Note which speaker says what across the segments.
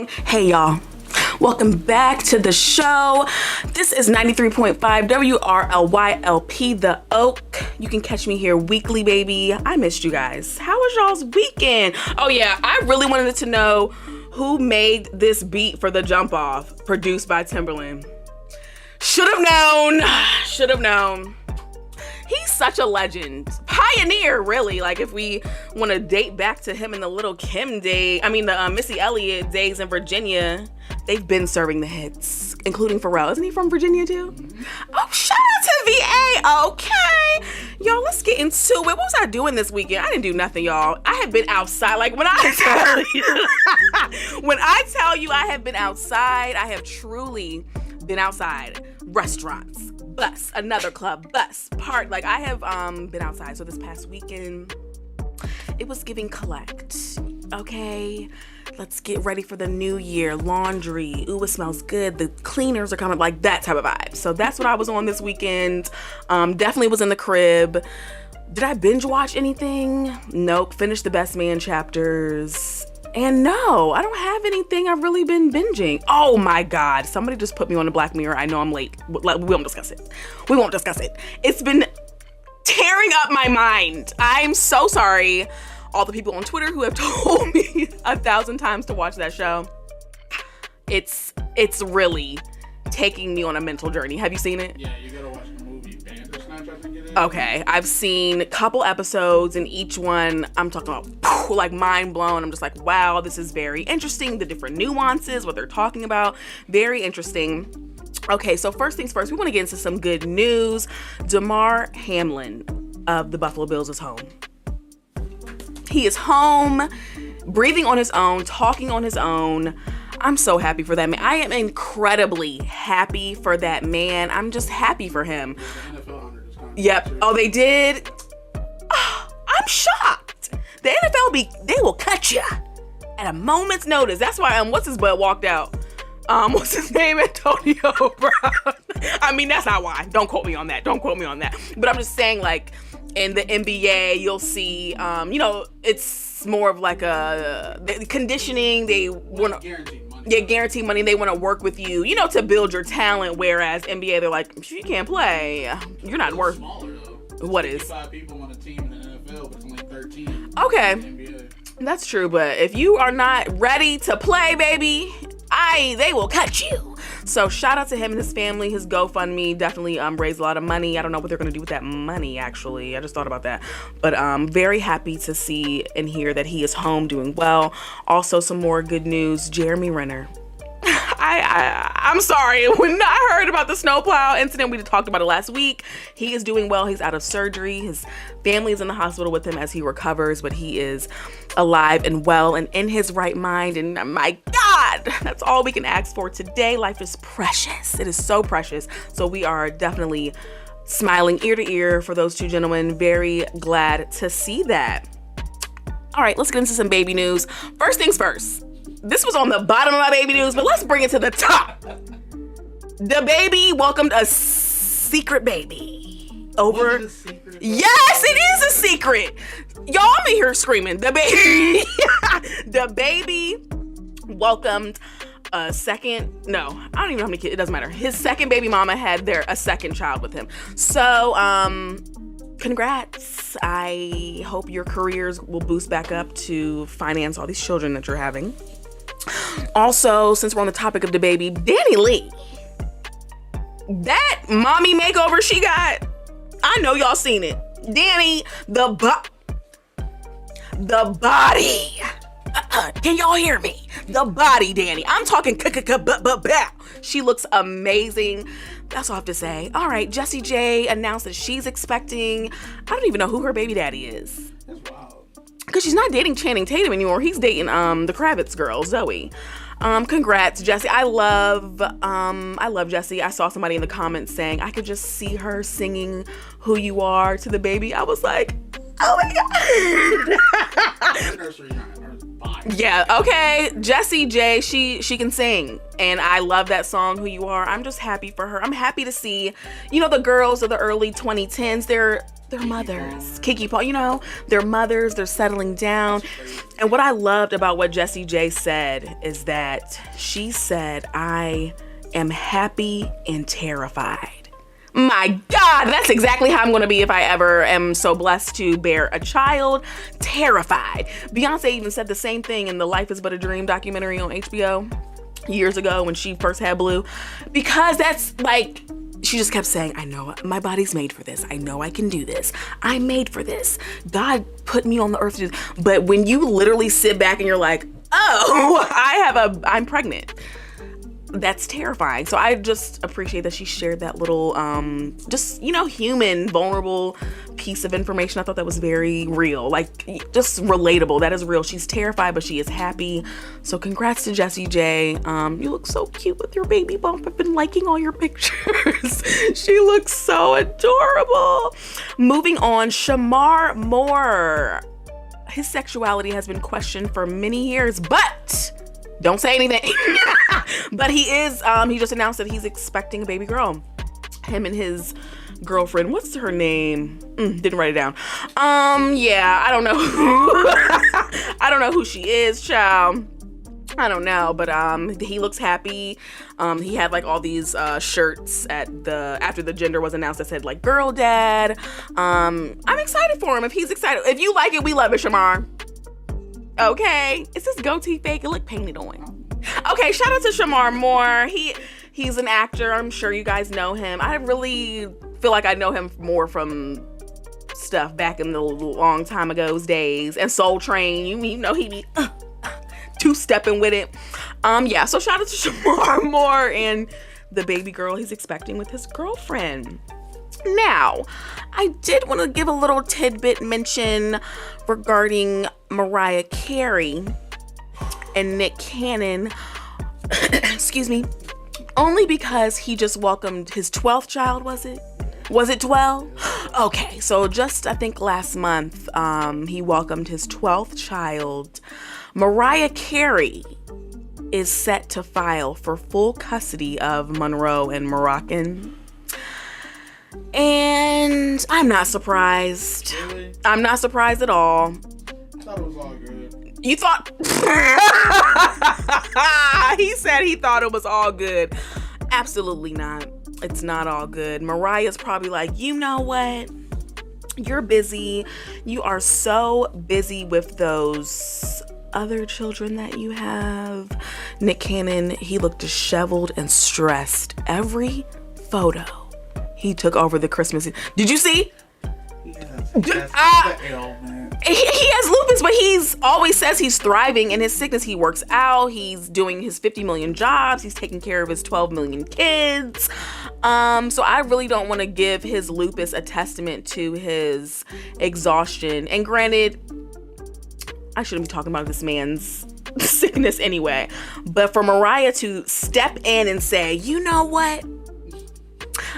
Speaker 1: Hey y'all, welcome back to the show. This is 93.5 WRLYLP The Oak. You can catch me here weekly, baby. I missed you guys. How was y'all's weekend? Oh yeah, I really wanted to know who made this beat for the jump off, produced by Timberland. Should have known. He's such a legend. Pioneer, really. Like, if we want to date back to him in the Little Kim the Missy Elliott days in Virginia, they've been serving the hits, including Pharrell. Isn't he from Virginia, too? Oh, shout out to VA. Okay. Y'all, let's get into it. What was I doing this weekend? I didn't do nothing, y'all. I have been outside. Like, when I tell you I have been outside, I have truly been outside. Restaurants, bus, another club, bus, park. Like, I have been outside. So this past weekend, it was giving collect. Okay, let's get ready for the new year. Laundry, ooh, it smells good. The cleaners are coming, like that type of vibe. So that's what I was on this weekend. Definitely was in the crib. Did I binge watch anything? Nope. Finished the Best Man chapters. And no, I don't have anything I've really been binging. Oh my God, somebody just put me on the Black Mirror. I know I'm late. We won't discuss it. It's been tearing up my mind. I'm so sorry. All the people on Twitter who have told me 1,000 times to watch that show. It's really taking me on a mental journey. Have you seen it?
Speaker 2: Yeah, you gotta watch the movie Bandersnatch, I think it is.
Speaker 1: Okay, I've seen a couple episodes, and each one I'm talking about like mind blown. I'm just like, wow, this is very interesting. The different nuances, what they're talking about, very interesting. Okay, so first things first, we want to get into some good news. Damar Hamlin of the Buffalo Bills is home. He is home, breathing on his own, talking on his own. I'm so happy for that man. I am incredibly happy for that man. I'm just happy for him. Yep. Oh, they did? Oh, I'm shocked. The NFL, they will cut you at a moment's notice. That's why what's his butt walked out. What's his name? Antonio Brown. I mean, that's not why. Don't quote me on that. But I'm just saying, like, in the NBA, you'll see, it's more of like the conditioning. They want to guarantee money. They want to work with you, to build your talent. Whereas NBA, they're like, if you can't play, you're not worth.
Speaker 2: Smaller, though.
Speaker 1: What is?
Speaker 2: 55 people on a team in the NFL, but it's only 13.
Speaker 1: Okay,
Speaker 2: in the NBA.
Speaker 1: That's true. But if you are not ready to play, baby, they will cut you. So shout out to him and his family. His GoFundMe definitely raised a lot of money. I don't know what they're going to do with that money, actually. I just thought about that. But very happy to see and hear that he is home doing well. Also, some more good news. Jeremy Renner. I'm sorry. When I heard about the snowplow incident, we talked about it last week. He is doing well. He's out of surgery. His family is in the hospital with him as he recovers, but he is alive and well and in his right mind. And my God, that's all we can ask for today. Life is precious. It is so precious. So we are definitely smiling ear to ear for those two gentlemen. Very glad to see that. All right, let's get into some baby news. First things first. This was on the bottom of my baby news, but let's bring it to the top. The baby welcomed a secret baby over.
Speaker 2: Was it a secret?
Speaker 1: Yes, it is a secret. Y'all, I'm in here screaming. The baby welcomed a second. No, I don't even know how many kids. It doesn't matter. His second baby mama had a second child with him. So, congrats. I hope your careers will boost back up to finance all these children that you're having. Also, since we're on the topic of the baby, Danny Lee, that mommy makeover she got, I know y'all seen it. Danny, the body. Can y'all hear me? The body, Danny. I'm talking She looks amazing. That's all I have to say. All right, Jessie J announced that she's expecting. I don't even know who her baby daddy is.
Speaker 2: That's wild.
Speaker 1: Because she's not dating Channing Tatum anymore. He's dating the Kravitz girl, Zoe. Congrats, Jessie. I love Jessie. I saw somebody in the comments saying I could just see her singing "Who You Are" to the baby. I was like, oh my God. Yeah, okay. Jessie J, she can sing. And I love that song, Who You Are. I'm just happy for her. I'm happy to see, the girls of the early 2010s, they're mothers. Kiki Palmer, they're mothers, they're settling down. And what I loved about what Jessie J said is that she said, I am happy and terrified. My God, that's exactly how I'm going to be if I ever am so blessed to bear a child. Terrified. Beyonce even said the same thing in the Life is But a Dream documentary on HBO years ago when she first had Blue. Because that's like, she just kept saying, I know my body's made for this. I know I can do this. I'm made for this. God put me on the earth to do this. But when you literally sit back and you're like, oh, I'm pregnant. That's terrifying. So I just appreciate that she shared that little, human, vulnerable piece of information. I thought that was very real, like just relatable. That is real. She's terrified, but she is happy. So congrats to Jessie J. You look so cute with your baby bump. I've been liking all your pictures. She looks so adorable. Moving on, Shamar Moore. His sexuality has been questioned for many years, but don't say anything. But he just announced that he's expecting a baby girl. Him and his girlfriend, what's her name? Didn't write it down. I don't know. I don't know who she is, child. I don't know, but he looks happy. He had like all these shirts after the gender was announced that said like girl dad. I'm excited for him. If he's excited, if you like it, we love it, Shamar. Okay, is this goatee fake? It looked painted on. Okay, shout out to Shamar Moore. He's an actor. I'm sure you guys know him. I really feel like I know him more from stuff back in the long time ago's days. And Soul Train, he be two-stepping with it. So shout out to Shamar Moore and the baby girl he's expecting with his girlfriend. Now, I did want to give a little tidbit mention regarding Mariah Carey and Nick Cannon, excuse me, only because he just welcomed his 12th child, was it? Was it 12? Okay, so just I think last month, he welcomed his 12th child. Mariah Carey is set to file for full custody of Monroe and Moroccan. And I'm not surprised.
Speaker 2: Really?
Speaker 1: I'm not surprised at all.
Speaker 2: I thought it was all good.
Speaker 1: You thought? He said he thought it was all good. Absolutely not. It's not all good. Mariah's probably like, you know what? You're busy. You are so busy with those other children that you have. Nick Cannon, he looked disheveled and stressed. Every photo he took over the Christmas. Did you see? He has lupus, but he's always says he's thriving in his sickness. He works out. He's doing his 50 million jobs. He's taking care of his 12 million kids. So I really don't want to give his lupus a testament to his exhaustion. And granted, I shouldn't be talking about this man's sickness anyway. But for Mariah to step in and say, you know what?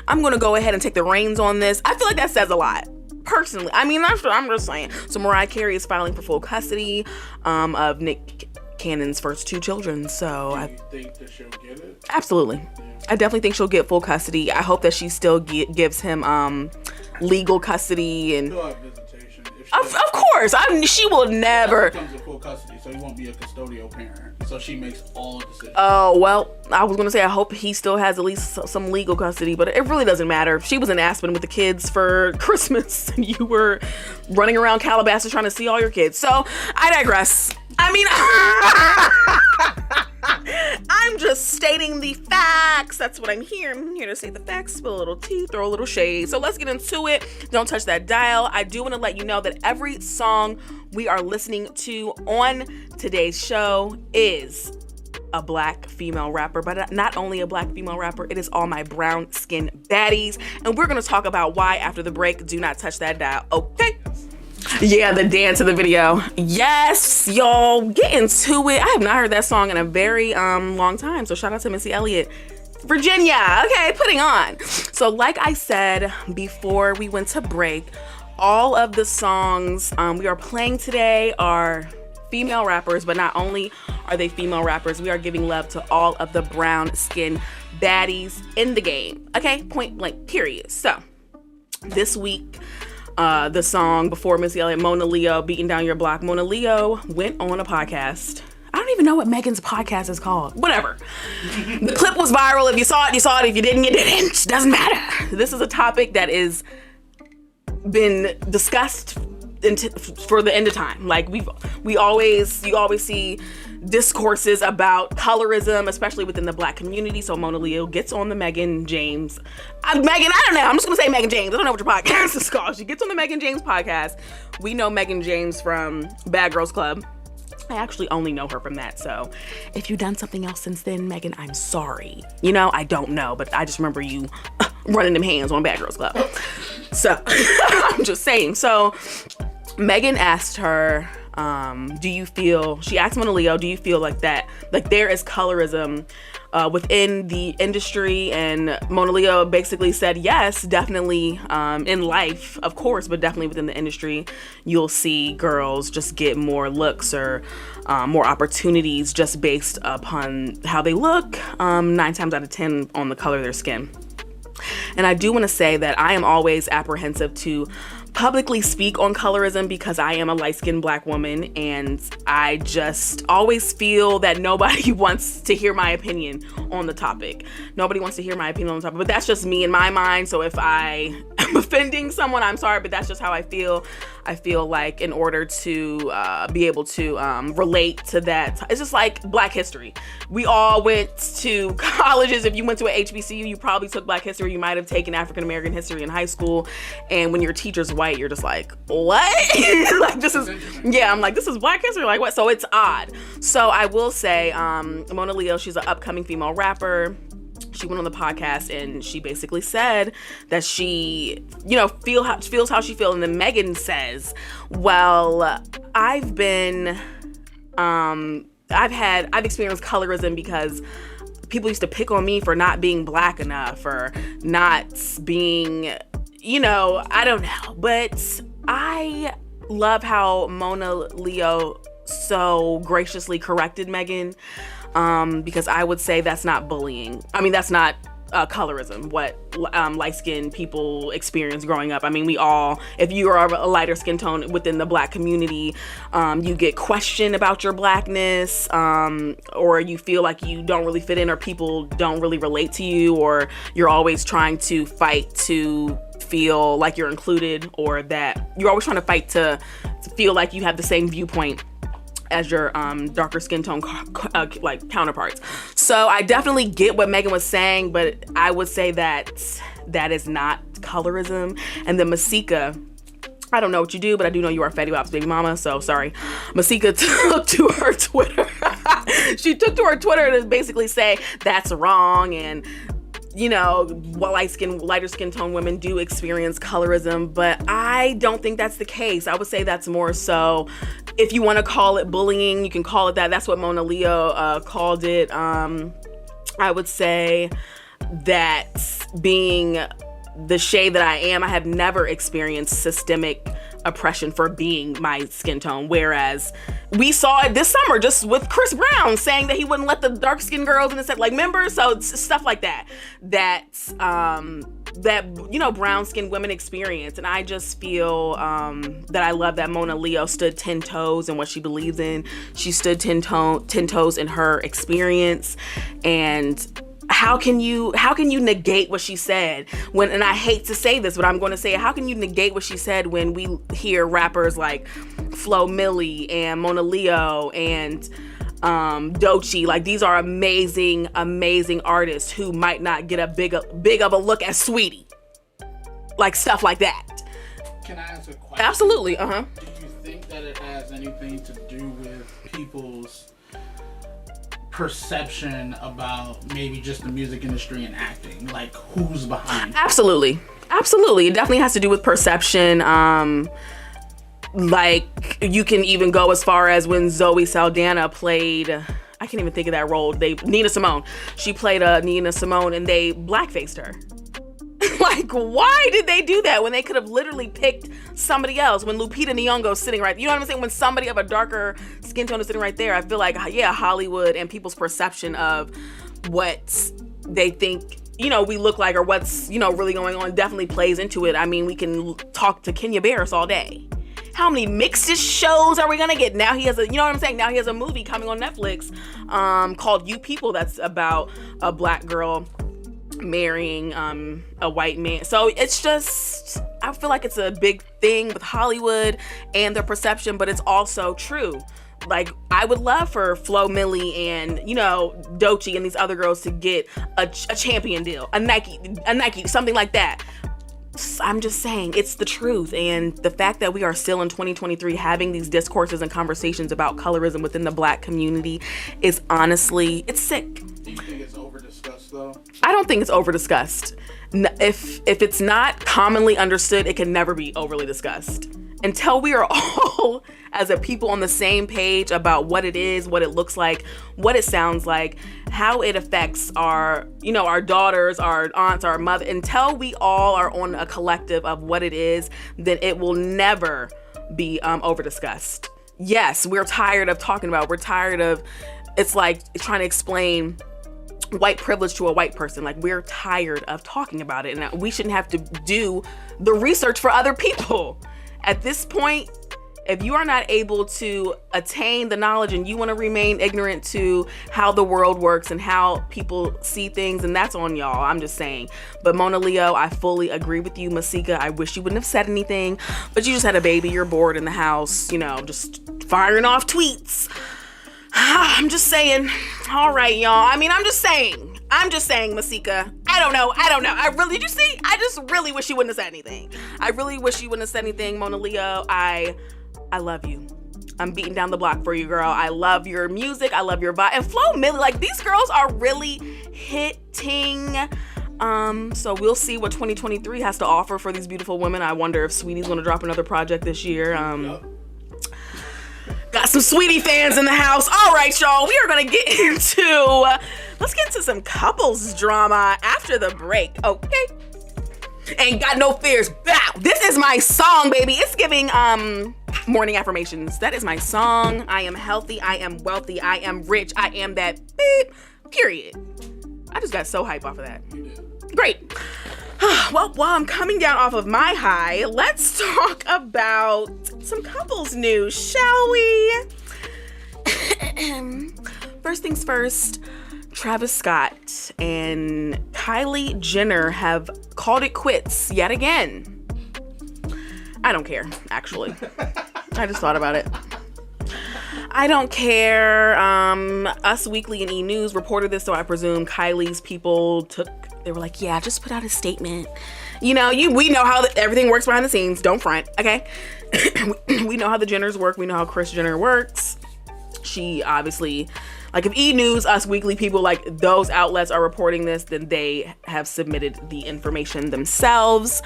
Speaker 1: I'm going to go ahead and take the reins on this. I feel like that says a lot. Personally, I mean, that's what I'm just saying. So Mariah Carey is filing for full custody of Nick Cannon's first two children. So
Speaker 2: Do you think that she'll get it?
Speaker 1: Absolutely. Yeah. I definitely think she'll get full custody. I hope that she still gives him legal custody and.
Speaker 2: She'll have visitation.
Speaker 1: Of course, she will never.
Speaker 2: Comes to full custody, so he won't be a custodial parent. So she makes all decisions.
Speaker 1: Oh, well, I was going to say, I hope he still has at least some legal custody, but it really doesn't matter. If she was in Aspen with the kids for Christmas and you were running around Calabasas trying to see all your kids. So I digress. I mean, I'm just stating the facts. That's what I'm here. I'm here to say the facts, spill a little tea, throw a little shade. So let's get into it. Don't touch that dial. I do want to let you know that every song we are listening to on today's show is a black female rapper, but not only a black female rapper, it is all my brown skin baddies. And we're going to talk about why after the break. Do not touch that dial. Okay. Yeah, the dance of the video. Yes, y'all, get into it. I have not heard that song in a very long time. So shout out to Missy Elliott. Virginia. Okay, putting on. So like I said before we went to break, all of the songs we are playing today are female rappers, but not only are they female rappers, we are giving love to all of the brown skin baddies in the game. Okay, point blank, period. So this week, the song before Missy Elliott, Mona Leo, Beating Down Your Block. Mona Leo went on a podcast. I don't even know what Megan's podcast is called. Whatever. The clip was viral. If you saw it, you saw it. If you didn't, you didn't. Doesn't matter. This is a topic that is been discussed for the end of time. Like you always see discourses about colorism, especially within the Black community. So Mona Leo gets on the Megan James. I don't know. I'm just gonna say Megan James. I don't know what your podcast is called. She gets on the Megan James podcast. We know Megan James from Bad Girls Club. I actually only know her from that. So if you've done something else since then, Megan, I'm sorry. I don't know, but I just remember you running them hands on Bad Girls Club. So I'm just saying. So Megan asked her, she asked Mona Leo, do you feel like that, like there is colorism within the industry? And Mona Leo basically said, yes, definitely in life, of course, but definitely within the industry, you'll see girls just get more looks or more opportunities just based upon how they look, 9 times out of 10 on the color of their skin. And I do want to say that I am always apprehensive to publicly speak on colorism because I am a light-skinned Black woman, and I just always feel that nobody wants to hear my opinion on the topic. Nobody wants to hear my opinion on the topic, but that's just me in my mind. So if I am offending someone, I'm sorry, but that's just how I feel. I feel like in order to be able to relate to that, it's just like Black history. We all went to colleges. If you went to an HBCU, you probably took Black history. You might have taken African American history in high school. And when your teacher's white, you're just like, what? Like, this is Black history. Like, what? So it's odd. So I will say, Mona Leo, she's an upcoming female rapper. She went on the podcast and she basically said that she, feels how she feels. And then Megan says, well, I've experienced colorism because people used to pick on me for not being Black enough or not being, I don't know. But I love how Mona Leo so graciously corrected Megan. Because I would say that's not bullying. I mean, that's not colorism, what light-skinned people experience growing up. I mean, we all, if you are a lighter skin tone within the Black community, you get questioned about your Blackness, or you feel like you don't really fit in, or people don't really relate to you, or you're always trying to fight to feel like you're included, or that you're always trying to fight to feel like you have the same viewpoint as your darker skin tone counterparts. So I definitely get what Megan was saying, but I would say that is not colorism. And then Masika, I don't know what you do, but I do know you are Fetty Wap's baby mama, so sorry. Masika took to her Twitter. She took to her Twitter to basically say that's wrong, and lighter skin tone women do experience colorism, but I don't think that's the case. I would say that's more so, if you want to call it bullying, you can call it that. That's what Mona Leo called it. I would say that being the shade that I am, I have never experienced systemic oppression for being my skin tone, whereas we saw it this summer just with Chris Brown saying that he wouldn't let the dark skinned girls in the set, like, members. So it's stuff like that brown skinned women experience. And I just feel that I love that Mona Leo stood 10 toes in what she believes in. She stood 10 toes in her experience. And how can you negate what she said when, and I hate to say this, but I'm going to say it, how can you negate what she said when we hear rappers like Flo Milli and Mona Leo and Doechii? Like, these are amazing artists who might not get a big of a look as Sweetie, like stuff like that.
Speaker 2: Can I ask a question?
Speaker 1: Absolutely.
Speaker 2: Do you think that it has anything to do with people's perception about maybe just the music industry and acting, like who's behind it? Absolutely.
Speaker 1: It definitely has to do with perception. Like, you can even go as far as when Zoe Saldana played, I can't even think of that role, Nina Simone. She played Nina Simone and they blackfaced her. Like, why did they do that when they could have literally picked somebody else? When Lupita Nyong'o's sitting right, you know what I'm saying? When somebody of a darker skin tone is sitting right there, I feel like, yeah, Hollywood and people's perception of what they think, you know, we look like or what's, you know, really going on definitely plays into it. I mean, we can talk to Kenya Barris all day. How many mixed shows are we gonna get? Now he has a, you know what I'm saying? Now he has a movie coming on Netflix called You People that's about a black girl marrying a white man. So it's just, I feel like it's a big thing with Hollywood and their perception, but it's also true. Like, I would love for Flo Milli and, you know, Doechii and these other girls to get a champion deal, a Nike, something like that. I'm just saying, it's the truth. And the fact that we are still in 2023 having these discourses and conversations about colorism within the black community is honestly, it's sick.
Speaker 2: Do you think it's over-discussed, though?
Speaker 1: I don't think it's over-discussed. If it's not commonly understood, it can never be overly discussed. Until we are all, as a people, on the same page about what it is, what it looks like, what it sounds like, how it affects our, you know, our daughters, our aunts, our mother, until we all are on a collective of what it is, then it will never be over-discussed. Yes, we're tired of talking about it. We're tired of, it's like trying to explain white privilege to a white person. Like, we're tired of talking about it, and we shouldn't have to do the research for other people. At this point, if you are not able to attain the knowledge and you want to remain ignorant to how the world works and how people see things, and that's on y'all, I'm just saying. But Mona Leo, I fully agree with you. Masika, I wish you wouldn't have said anything, but you just had a baby, you're bored in the house, you know, just firing off tweets. I'm just saying. All right, y'all. I mean, I'm just saying, Masika. I don't know. Did you see? I just really wish you wouldn't have said anything. I really wish you wouldn't have said anything, Mona Leo. I love you. I'm beating down the block for you, girl. I love your music. I love your vibe. And Flo Milli, like, these girls are really hitting. So we'll see what 2023 has to offer for these beautiful women. I wonder if Sweetie's gonna drop another project this year. Got some Sweetie fans in the house. All right, y'all. We are gonna get into some couples drama after the break. Okay. Ain't got no fears. Bow. This is my song, baby. It's giving morning affirmations. That is my song. I am healthy. I am wealthy. I am rich. I am that beep. Period. I just got so hype off of that. Great. Well, while I'm coming down off of my high, let's talk about some couples news, shall we? First things first, Travis Scott and Kylie Jenner have called it quits yet again. I don't care, actually. I just thought about it. I don't care. Us Weekly and E! News reported this, so I presume Kylie's people they were like, yeah, just put out a statement. You know, we know how everything works behind the scenes. Don't front, okay? We know how the Jenners work. We know how Kris Jenner works. She obviously, like, if E! News, Us Weekly people, like, those outlets are reporting this, then they have submitted the information themselves.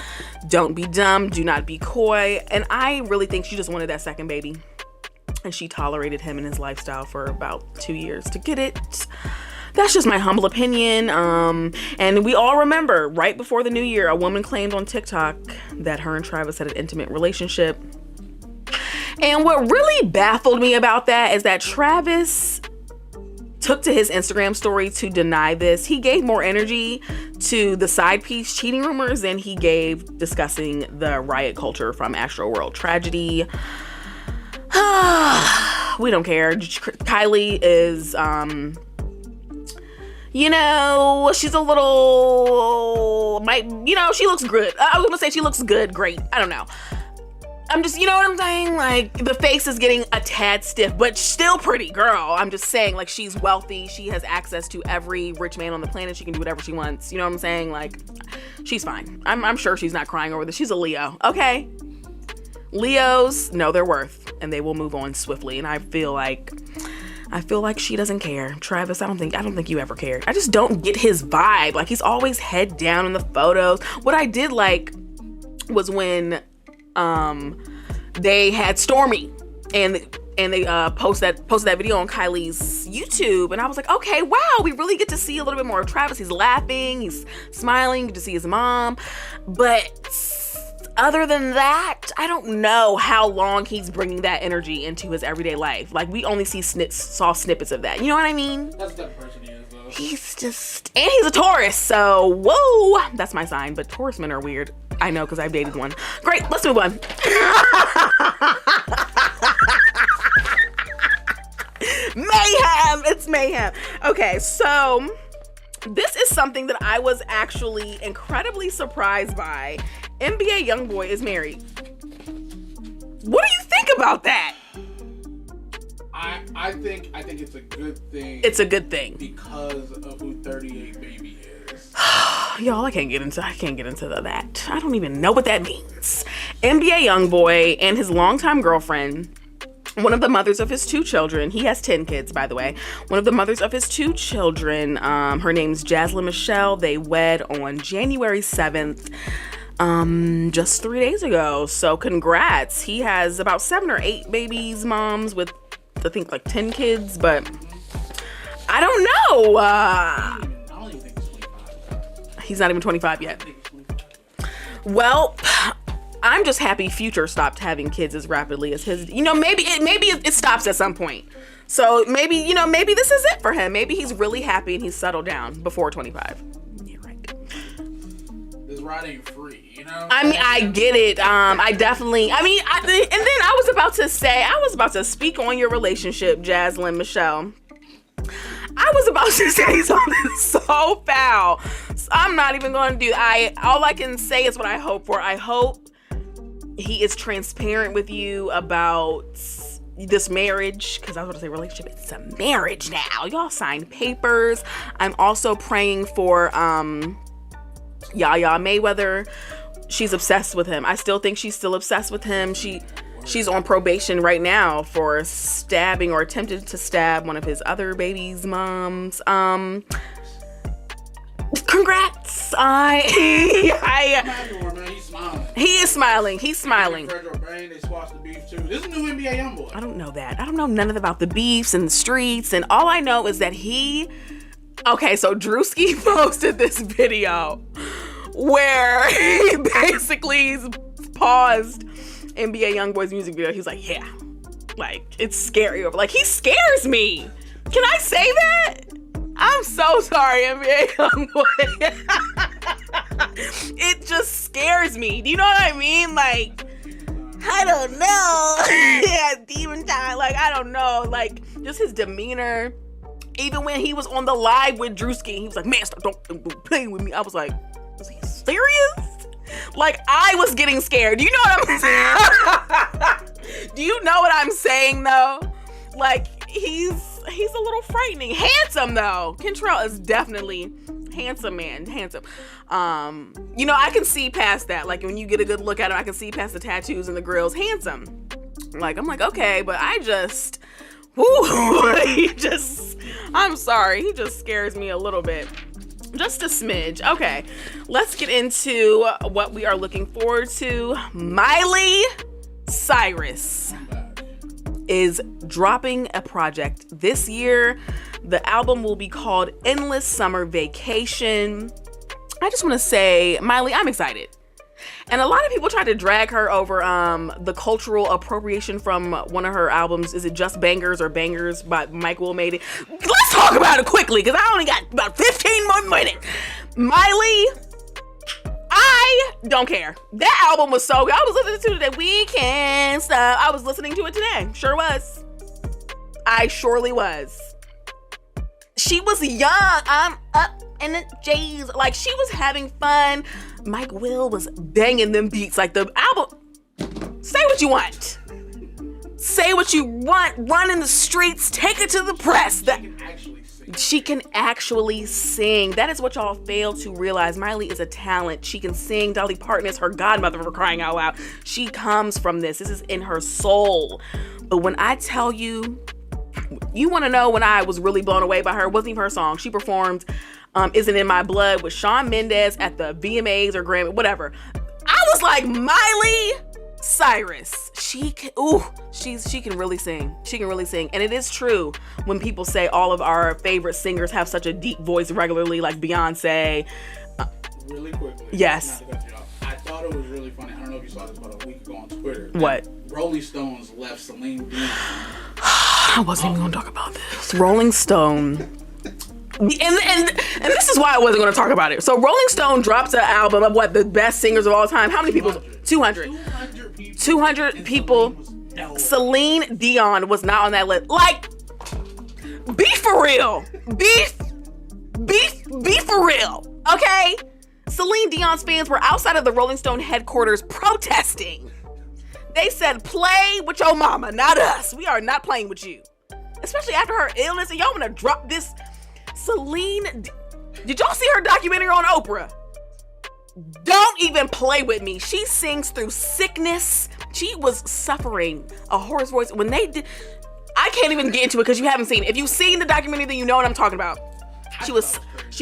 Speaker 1: Don't be dumb. Do not be coy. And I really think she just wanted that second baby. And she tolerated him and his lifestyle for about 2 years to get it. That's just my humble opinion. And we all remember, right before the new year, a woman claimed on TikTok that her and Travis had an intimate relationship. And what really baffled me about that is that Travis took to his Instagram story to deny this. He gave more energy to the side piece cheating rumors than he gave discussing the riot culture from Astroworld tragedy. We don't care. Kylie is, you know, she's a little, she looks good. I was gonna say she looks good, great. I don't know. I'm just, you know what I'm saying? Like, the face is getting a tad stiff, but still pretty, girl. I'm just saying, like, she's wealthy. She has access to every rich man on the planet. She can do whatever she wants. You know what I'm saying? Like, she's fine. I'm sure she's not crying over this. She's a Leo, okay? Leos know their worth, and they will move on swiftly. And I feel like she doesn't care. Travis, I don't think you ever cared. I just don't get his vibe. Like, he's always head down in the photos. What I did like was when they had Stormy, and and they posted that video on Kylie's YouTube, and I was like, okay, wow, we really get to see a little bit more of Travis. He's laughing, he's smiling, get to see his mom, but other than that, I don't know how long he's bringing that energy into his everyday life. Like, we only saw snippets of that. You know what I mean?
Speaker 2: That's the person he is, though.
Speaker 1: And he's a Taurus, so whoa, that's my sign. But Taurus men are weird. I know, because I've dated one. Great, let's move on. Mayhem, it's mayhem. Okay, so this is something that I was actually incredibly surprised by. NBA YoungBoy is married. What do you think about that?
Speaker 2: I think it's a good thing.
Speaker 1: It's a good thing
Speaker 2: because of who 38 Baby is.
Speaker 1: Y'all, I can't get into that. I don't even know what that means. NBA YoungBoy and his longtime girlfriend, one of the mothers of his 2 children. He has 10 kids, by the way. One of the mothers of his 2 children, her name's Jaslyn Michelle. They wed on January 7th. Just 3 days ago. So congrats. He has about 7 or 8 babies, moms with, I think, like 10 kids, but I don't know.
Speaker 2: I don't even think he's 25.
Speaker 1: He's not even 25 yet. Well, I'm just happy Future stopped having kids as rapidly as his. You know, maybe it stops at some point. So maybe this is it for him. Maybe he's really happy and he's settled down before 25.
Speaker 2: This ride ain't free, you know?
Speaker 1: I mean, I get it. And then I was about to speak on your relationship, Jaslyn Michelle. I was about to say something so foul. So I'm not even going to do all I can say is what I hope for. I hope he is transparent with you about this marriage, because I was going to say relationship. It's a marriage now. Y'all signed papers. I'm also praying for Yaya Mayweather. She's obsessed with him. I still think she's still obsessed with him. She's on probation right now for stabbing or attempted to stab one of his other baby's moms. Congrats. He's smiling. He's smiling.
Speaker 2: They squashed the beef too. This is new NBA YoungBoy.
Speaker 1: I don't know that. I don't know none about the beefs and the streets, and all I know is that okay, so Drewski posted this video where he basically paused NBA YoungBoy's music video. He's like, yeah, like, it's scary. Like, he scares me. Can I say that? I'm so sorry, NBA YoungBoy. It just scares me. Do you know what I mean? Like, I don't know. Yeah, demon time. Like, I don't know. Like, just his demeanor. Even when he was on the live with Drewski, he was like, man, stop, don't play with me. I was like, is he serious? Like, I was getting scared. Do you know what I'm saying? Do you know what I'm saying, though? Like, he's a little frightening. Handsome, though. Kentrell is definitely handsome, man. Handsome. You know, I can see past that. Like, when you get a good look at him, I can see past the tattoos and the grills. Handsome. Like, I'm like, okay, but I'm sorry. He just scares me a little bit. Just a smidge. Okay, let's get into what we are looking forward to. Miley Cyrus is dropping a project this year. The album will be called Endless Summer Vacation. I just want to say, Miley, I'm excited. And a lot of people try to drag her over the cultural appropriation from one of her albums. Is it Just Bangers or Bangers by Mike Will Made It? Let's talk about it quickly, because I only got about 15 more minutes. Miley, I don't care. That album was so good. I was listening to it that weekend stuff. I was listening to it today. Sure was. I surely was. She was young. I'm up in the J's. Like, she was having fun. Mike Will was banging them beats. Like, the album, say what you want. Say what you want. Run in the streets. Take it to the press. She can actually sing. That is what y'all fail to realize. Miley is a talent. She can sing. Dolly Parton is her godmother, for crying out loud. She comes from this. This is in her soul. But when I tell you, you want to know when I was really blown away by her, it wasn't even her song. She performed Isn't in My Blood with Shawn Mendes at the VMAs or Grammy, whatever. I was like, Miley, Cyrus, she can really sing. She can really sing. And it is true when people say all of our favorite singers have such a deep voice regularly, like Beyonce.
Speaker 2: Really quickly.
Speaker 1: Yes.
Speaker 2: I thought it was really funny. I don't know if you saw this about a week ago on Twitter.
Speaker 1: What?
Speaker 2: Rolling Stones left Celine Dion.
Speaker 1: I wasn't even going to talk about this. Rolling Stone. And this is why I wasn't going to talk about it. So Rolling Stone drops an album of what, the best singers of all time. How many people? 200 people. 200 people. Celine Dion was not on that list. Like, be for real. Be for real. Okay? Celine Dion's fans were outside of the Rolling Stone headquarters protesting. They said, play with your mama, not us. We are not playing with you. Especially after her illness. And y'all want to drop this. Celine, did y'all see her documentary on Oprah? Don't even play with me. She sings through sickness. She was suffering a hoarse voice. When they did, I can't even get into it because you haven't seen it. If you've seen the documentary, then you know what I'm talking about. She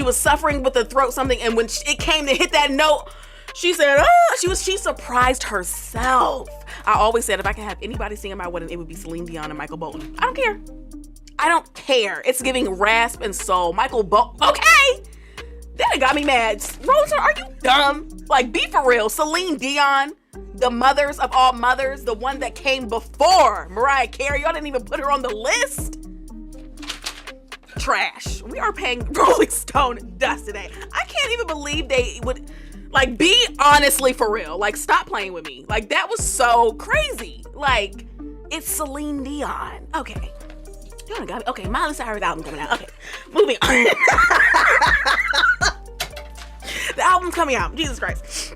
Speaker 1: was suffering with the throat something, and when it came to hit that note, she said, she surprised herself. I always said if I could have anybody sing at my wedding, it would be Celine Dion and Michael Bolton. I don't care. It's giving rasp and soul. Michael Bolton. Okay. Then it got me mad. Rosa, are you dumb? Like, be for real. Celine Dion, the mothers of all mothers, the one that came before Mariah Carey. Y'all didn't even put her on the list. Trash. We are paying Rolling Stone dust today. I can't even believe they would, like, be honestly for real. Like, stop playing with me. Like, that was so crazy. Like, it's Celine Dion. Okay. You got me. Okay, Miley Cyrus album coming out. Okay, moving on. The album's coming out. Jesus Christ.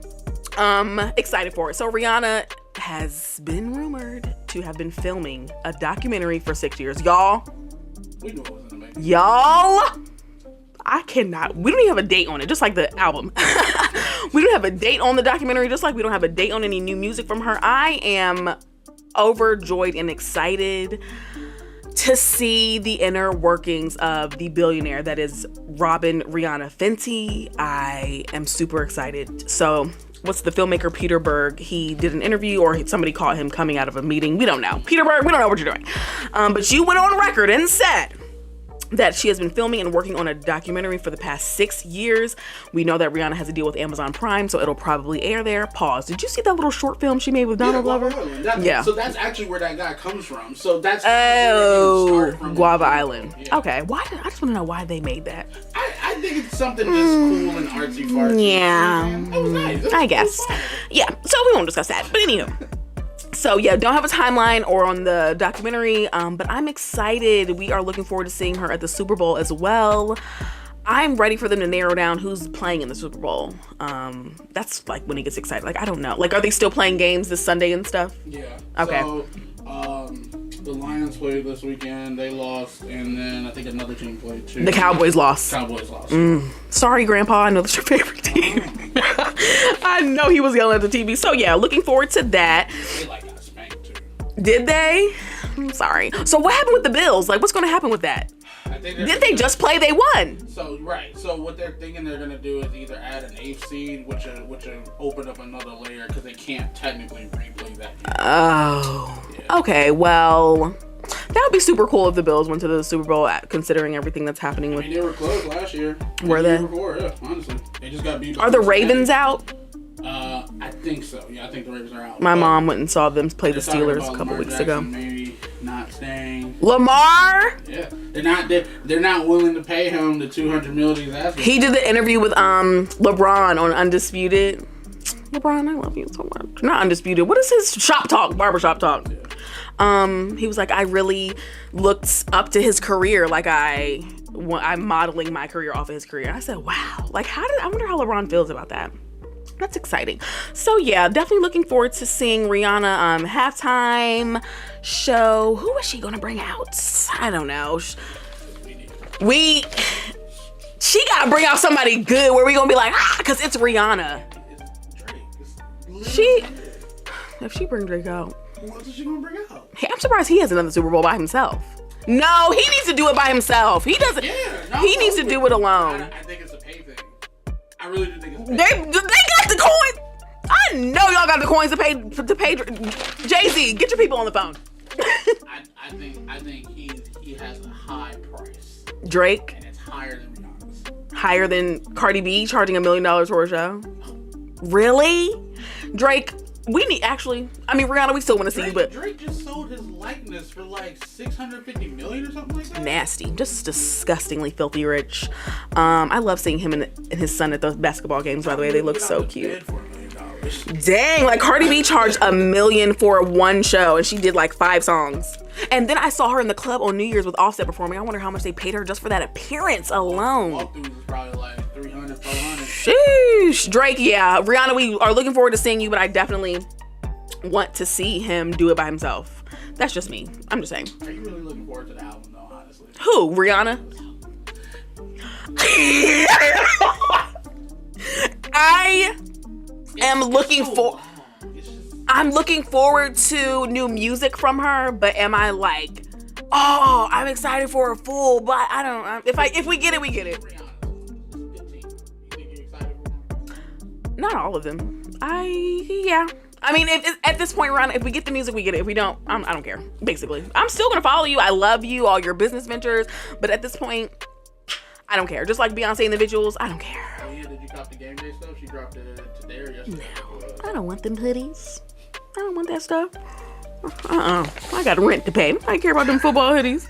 Speaker 1: Excited for it. So Rihanna has been rumored to have been filming a documentary for 6 years. Y'all.
Speaker 2: We knew it wasn't amazing.
Speaker 1: Y'all. I cannot. We don't even have a date on it, just like the album. We don't have a date on the documentary, just like we don't have a date on any new music from her. I am overjoyed and excited to see the inner workings of the billionaire that is Robin Rihanna Fenty. I am super excited. So what's the filmmaker Peter Berg? He did an interview, or somebody caught him coming out of a meeting. We don't know. Peter Berg, we don't know what you're doing. But you went on record and said that she has been filming and working on a documentary for the past 6 years. We know that Rihanna has a deal with Amazon Prime, so it'll probably air there. Pause. Did you see that little short film she made with Donald Glover?
Speaker 2: Yeah. So that's actually where that guy comes from. So that's
Speaker 1: Guava Island. Yeah. Okay. Why? I just want to know why they made that.
Speaker 2: I think it's something just cool and artsy fartsy.
Speaker 1: Yeah.
Speaker 2: That was nice.
Speaker 1: I guess. Yeah. So we won't discuss that. But anywho. So yeah, don't have a timeline or on the documentary, but I'm excited. We are looking forward to seeing her at the Super Bowl as well. I'm ready for them to narrow down who's playing in the Super Bowl. That's like when it gets excited. Like, I don't know. Like, are they still playing games this Sunday and stuff?
Speaker 2: Yeah.
Speaker 1: Okay.
Speaker 2: So, the Lions played this weekend. They lost, and then I think another team played too.
Speaker 1: The Cowboys lost. Sorry, Grandpa. I know that's your favorite team. I know he was yelling at the TV. So yeah, looking forward to that.
Speaker 2: They got spanked too.
Speaker 1: Did they? I'm sorry. So what happened with the Bills? Like, what's going to happen with that? Did they just play? They won.
Speaker 2: So right. So what they're thinking they're gonna do is either add an 8th seed, which will open up another layer because they can't technically replay that game.
Speaker 1: Oh. Yeah. Okay. Well, that would be super cool if the Bills went to the Super Bowl, considering everything that's happening with.
Speaker 2: I mean, they were close last year.
Speaker 1: Were they?
Speaker 2: Yeah, honestly, they just got beat.
Speaker 1: Are the Ravens out?
Speaker 2: I think so. Yeah, I think the Ravens are out.
Speaker 1: My mom went and saw them play the Steelers a couple weeks ago.
Speaker 2: Maybe not staying.
Speaker 1: Lamar?
Speaker 2: Yeah, they're not willing to pay him the $200 million he's asking.
Speaker 1: He did the interview with LeBron on Undisputed. LeBron, I love you so much. Not Undisputed. What is his barbershop talk? Yeah. He was like, I really looked up to his career, like I'm modeling my career off of his career. I said, wow. Like, I wonder how LeBron feels about that. That's exciting. So yeah, definitely looking forward to seeing Rihanna halftime show. Who is she gonna bring out? I don't know. She gotta bring out somebody good where we gonna be like, because it's Rihanna. If she brings Drake out,
Speaker 2: what is she gonna bring out?
Speaker 1: Hey, I'm surprised he has another Super Bowl by himself. No, he needs to do it by himself. He doesn't. He needs to do it alone.
Speaker 2: I think it's a pay thing. I really do think it's a pay
Speaker 1: They got the coin. I I know y'all got the coins to pay. Jay-Z, get your people on the phone.
Speaker 2: I think he has a high price.
Speaker 1: Drake.
Speaker 2: And it's higher than Rihanna's.
Speaker 1: Higher than Cardi B charging $1 million for a show. Really? Drake. Rihanna, we still want to see you, but
Speaker 2: Drake just sold his likeness for like $650 million or something like that.
Speaker 1: Nasty, just disgustingly filthy rich. I love seeing him and his son at the basketball games. By the way, they look so cute. Dang, like Cardi B charged $1 million for one show, and she did like 5 songs. And then I saw her in the club on New Year's with Offset performing. I wonder how much they paid her just for that appearance alone.
Speaker 2: Walkthrough was probably like $300, $400.
Speaker 1: Sheesh. Drake, yeah. Rihanna, we are looking forward to seeing you, but I definitely want to see him do it by himself. That's just me. I'm just saying.
Speaker 2: Are you really looking forward to the album though, honestly?
Speaker 1: Who? Rihanna? I'm looking forward to new music from her, but am I like, oh, I'm excited for a full, but I don't, if we get it, we get it. Not all of them. Yeah. I mean, if at this point, Rihanna, if we get the music, we get it. If we don't, I don't care, basically. I'm still going to follow you. I love you, all your business ventures, but at this point, I don't care. Just like Beyonce individuals, I don't care.
Speaker 2: Oh yeah, did you cop the game day stuff? She dropped it today or yesterday?
Speaker 1: No, I don't want them hoodies. I don't want that stuff. I got rent to pay. I care about them football hoodies.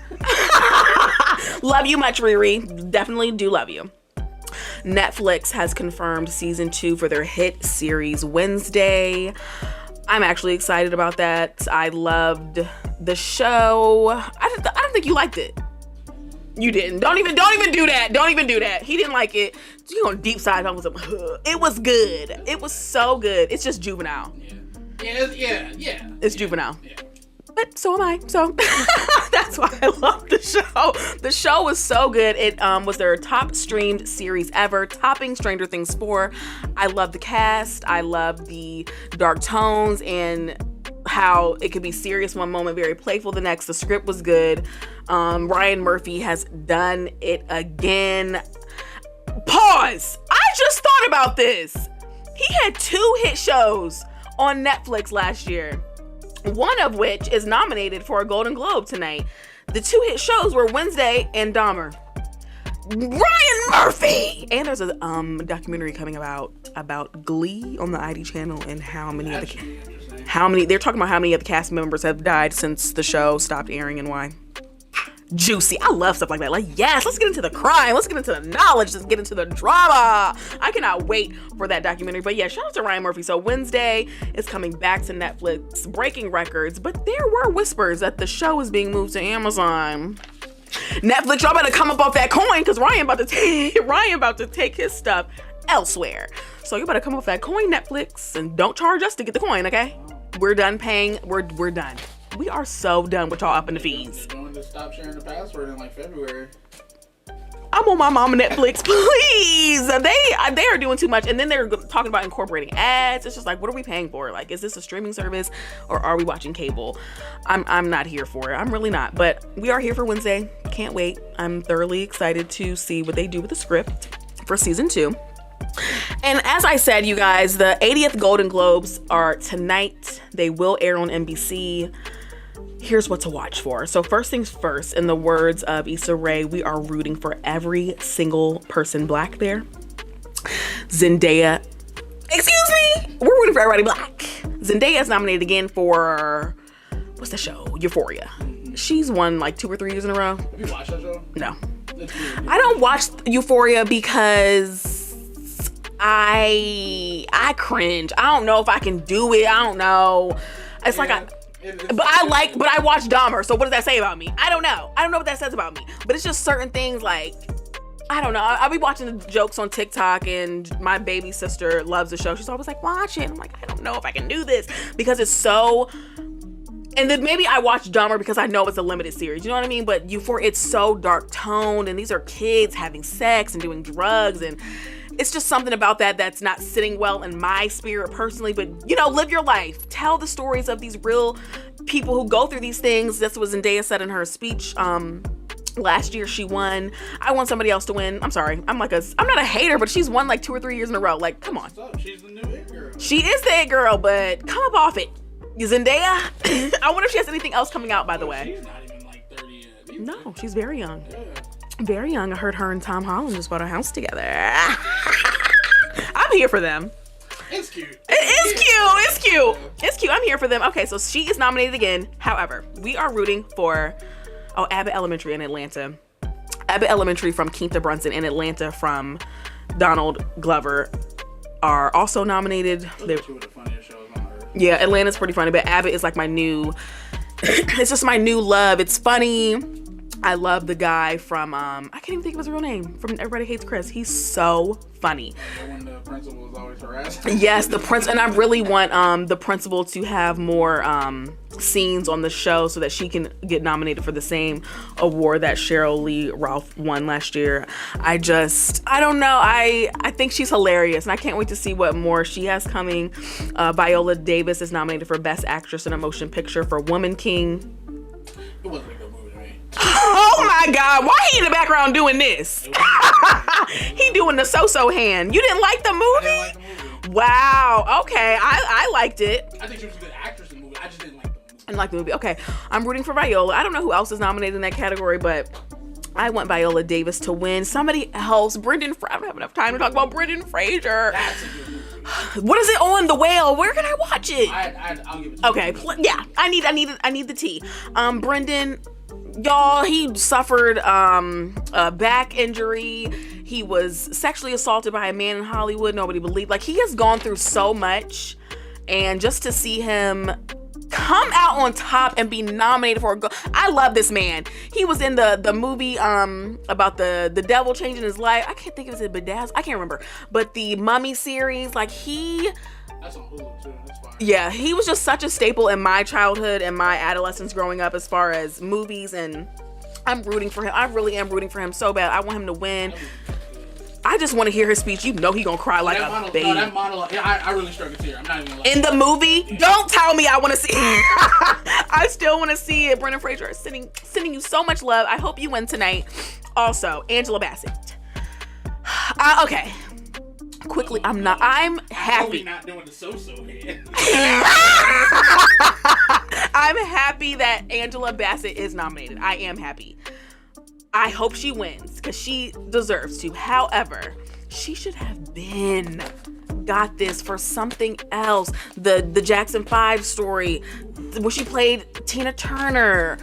Speaker 1: Love you much, Riri. Definitely do love you. Netflix has confirmed season 2 for their hit series Wednesday. I'm actually excited about that. I loved the show. I don't think you liked it. You didn't. Don't even do that. Don't even do that. He didn't like it. You gonna deep side on some. It was good. It was so good. It's just juvenile.
Speaker 2: Yeah.
Speaker 1: It's juvenile.
Speaker 2: Yeah.
Speaker 1: But so am I. So that's why I love the show. The show was so good. It was their top streamed series ever, topping Stranger Things 4. I love the cast. I love the dark tones and how it could be serious one moment, very playful the next. The script was good. Ryan Murphy has done it again. Pause. I just thought about this. He had 2 hit shows on Netflix last year, one of which is nominated for a Golden Globe tonight. The 2 hit shows were Wednesday and Dahmer. Ryan Murphy! And there's a documentary coming about Glee on the ID channel and how many they're talking about how many of the cast members have died since the show stopped airing and why. Juicy. I love stuff like that. Like, yes, let's get into the crime. Let's get into the knowledge. Let's get into the drama. I cannot wait for that documentary. But yeah, shout out to Ryan Murphy. So Wednesday is coming back to Netflix, breaking records. But there were whispers that the show is being moved to Amazon. Netflix, y'all better come up off that coin because Ryan about to take his stuff elsewhere. So you better come off that coin, Netflix, and don't charge us to get the coin, okay? We're done paying. We're done. We are so done with y'all up in the fees.
Speaker 2: They're going to stop sharing the password in like February.
Speaker 1: I'm on my mama Netflix, please. They are doing too much, and then they're talking about incorporating ads. It's just like, what are we paying for? Like, is this a streaming service or are we watching cable? I'm not here for it. I'm really not. But we are here for Wednesday. Can't wait. I'm thoroughly excited to see what they do with the script for season 2. And as I said, you guys, the 80th Golden Globes are tonight. They will air on NBC. Here's what to watch for. So first things first, in the words of Issa Rae, we are rooting for every single person black there. Zendaya, excuse me, we're rooting for everybody black. Zendaya is nominated again for, what's the show? Euphoria. She's won like 2 or 3 years in a row.
Speaker 2: Have you watched that show?
Speaker 1: No. I don't watch Euphoria because I cringe. I don't know if I can do it. I don't know. It's like but I watch Dahmer, so what does that say about me? I don't know what that says about me. But it's just certain things like, I don't know. I'll be watching the jokes on TikTok, and my baby sister loves the show. She's always like, watch it. I'm like, I don't know if I can do this because it's so. And then maybe I watch Dahmer because I know it's a limited series. You know what I mean? But Euphoria, it's so dark toned, and these are kids having sex and doing drugs, and it's just something about that that's not sitting well in my spirit personally. But, you know, live your life. Tell the stories of these real people who go through these things. That's what Zendaya said in her speech Last year she won. I want somebody else to win. I'm sorry. I'm not a hater, but she's won like 2 or 3 years in a row. Like, come on.
Speaker 2: What's up? She's the new it girl.
Speaker 1: She is the it girl, but come up off it. Zendaya. I wonder if she has anything else coming out, by the way.
Speaker 2: She's not even like 30 yet.
Speaker 1: No, she's very young.
Speaker 2: Yeah.
Speaker 1: Very young. I heard her and Tom Holland just bought a house together. I'm here for them.
Speaker 2: It's cute.
Speaker 1: It's cute. I'm here for them. Okay, so she is nominated again. However, we are rooting for Abbott Elementary in Atlanta. Abbott Elementary from Quinta Brunson and Atlanta from Donald Glover are also nominated.
Speaker 2: Those are two of the funniest shows on earth.
Speaker 1: Yeah, Atlanta's pretty funny, but Abbott is like my new it's just my new love. It's funny. I love the guy from I can't even think of his real name, from Everybody Hates Chris. He's so funny.
Speaker 2: When the principal is always harassing.
Speaker 1: Yes, the and I really want the principal to have more scenes on the show so that she can get nominated for the same award that Cheryl Lee Ralph won last year. I don't know. I think she's hilarious, and I can't wait to see what more she has coming. Viola Davis is nominated for Best Actress in a Motion Picture for Woman King.
Speaker 2: It wasn't a good movie to me.
Speaker 1: Oh my God, why he in the background doing this? He doing the so-so hand. You didn't like the movie?
Speaker 2: I didn't like the movie.
Speaker 1: Wow, okay, I liked it.
Speaker 2: I think she was a good actress in the movie. I just didn't like the movie.
Speaker 1: I like the movie. Okay, I'm rooting for Viola. I don't know who else is nominated in that category, but I want Viola Davis to win. Somebody else, I don't have enough time to talk about Brendan Fraser.
Speaker 2: That's a good movie.
Speaker 1: What is it on? The Whale? Where can I watch it?
Speaker 2: I'll give it to you.
Speaker 1: Okay, yeah, I need the tea. Brendan, y'all, he suffered a back injury. He was sexually assaulted by a man in Hollywood. Nobody believed. Like, he has gone through so much, and just to see him come out on top and be nominated for I love this man. He was in the movie about the devil changing his life. I can't think of it. Bedazzled. I can't remember. But the Mummy series, like
Speaker 2: that's on Hulu too. That's fine.
Speaker 1: Yeah, he was just such a staple in my childhood and my adolescence growing up as far as movies, and I'm rooting for him. I really am rooting for him so bad. I want him to win. I just want to hear his speech. You know he gonna cry like a baby.
Speaker 2: No, that monologue, I really struck a tear. I'm not even gonna lie.
Speaker 1: In the movie? Yeah. Don't tell me I want to see I still want to see it. Brendan Fraser is sending you so much love. I hope you win tonight. Also, Angela Bassett. Okay. Quickly, I'm happy.
Speaker 2: Not doing the so-so head.
Speaker 1: I'm happy that Angela Bassett is nominated. I am happy. I hope she wins because she deserves to. However, she should have got this for something else. The Jackson 5 story where she played Tina Turner.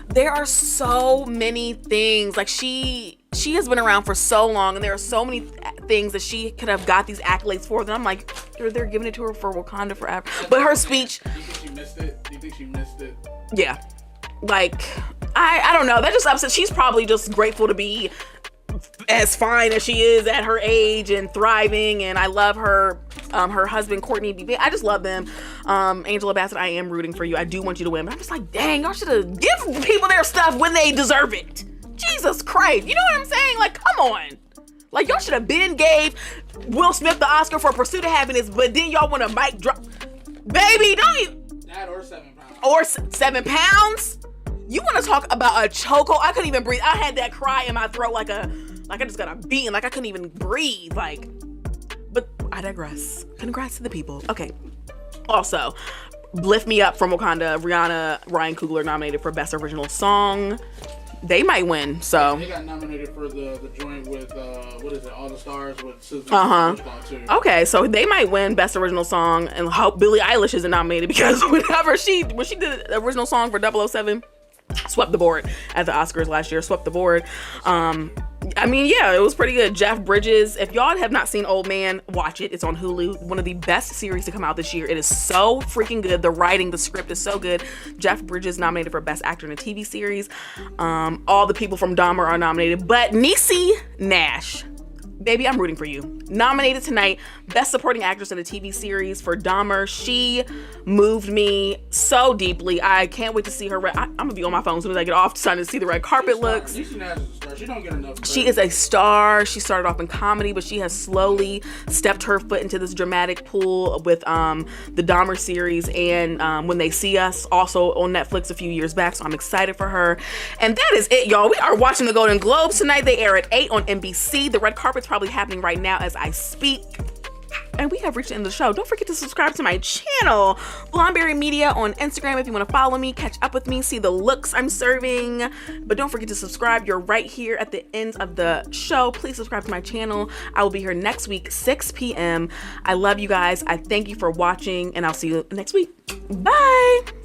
Speaker 1: There are so many things. Like, she has been around for so long, and there are so many things that she could have got these accolades for. Then I'm like, they're giving it to her for Wakanda Forever. But her speech.
Speaker 2: Do you think she missed it?
Speaker 1: Yeah. Like, I don't know. That just upsets. She's probably just grateful to be as fine as she is at her age and thriving. And I love her. Her husband, Courtney. I just love them. Angela Bassett, I am rooting for you. I do want you to win. But I'm just like, dang, y'all should have given people their stuff when they deserve it. Jesus Christ. You know what I'm saying? Like, come on. Like, y'all should have gave Will Smith the Oscar for Pursuit of Happiness, but then y'all want a mic drop. Baby, don't you?
Speaker 2: That or 7 pounds.
Speaker 1: Or 7 pounds? You want to talk about a chokehold? I couldn't even breathe. I had that cry in my throat like I just got a beating. Like, I couldn't even breathe. Like, but I digress. Congrats to the people. Okay. Also, Lift Me Up from Wakanda. Rihanna, Ryan Coogler nominated for Best Original Song. They might win, so.
Speaker 2: They got nominated for the joint with, what is it, All the Stars with SZA. Too.
Speaker 1: Okay, so they might win Best Original Song, and hope Billie Eilish isn't nominated because when she did the original song for 007, swept the board at the Oscars last year, swept the board. I mean, yeah, it was pretty good. Jeff Bridges, if y'all have not seen Old Man, watch it. It's on Hulu. One of the best series to come out this year. It is so freaking good. The writing, the script is so good. Jeff Bridges nominated for Best Actor in a TV Series. All the people from Dahmer are nominated, but Niecy Nash baby, I'm rooting for you. Nominated tonight, Best Supporting Actress in a TV Series for Dahmer. She moved me so deeply. I can't wait to see her. I'm gonna be on my phone as soon as I get off, trying to see the red carpet looks.
Speaker 2: She don't get enough credit.
Speaker 1: She is a star. She started off in comedy, but she has slowly stepped her foot into this dramatic pool with the Dahmer series and When They See Us, also on Netflix a few years back. So I'm excited for her. And that is it, y'all. We are watching the Golden Globes tonight. They air at 8 on NBC. The red carpet's probably happening right now as I speak. And we have reached the end of the show. Don't forget to subscribe to my channel, Blondeberry Media, on Instagram if you want to follow me, catch up with me, see the looks I'm serving. But don't forget to subscribe. You're right here at the end of the show. Please subscribe to my channel. I will be here next week, 6 p.m. I love you guys. I thank you for watching, and I'll see you next week. Bye.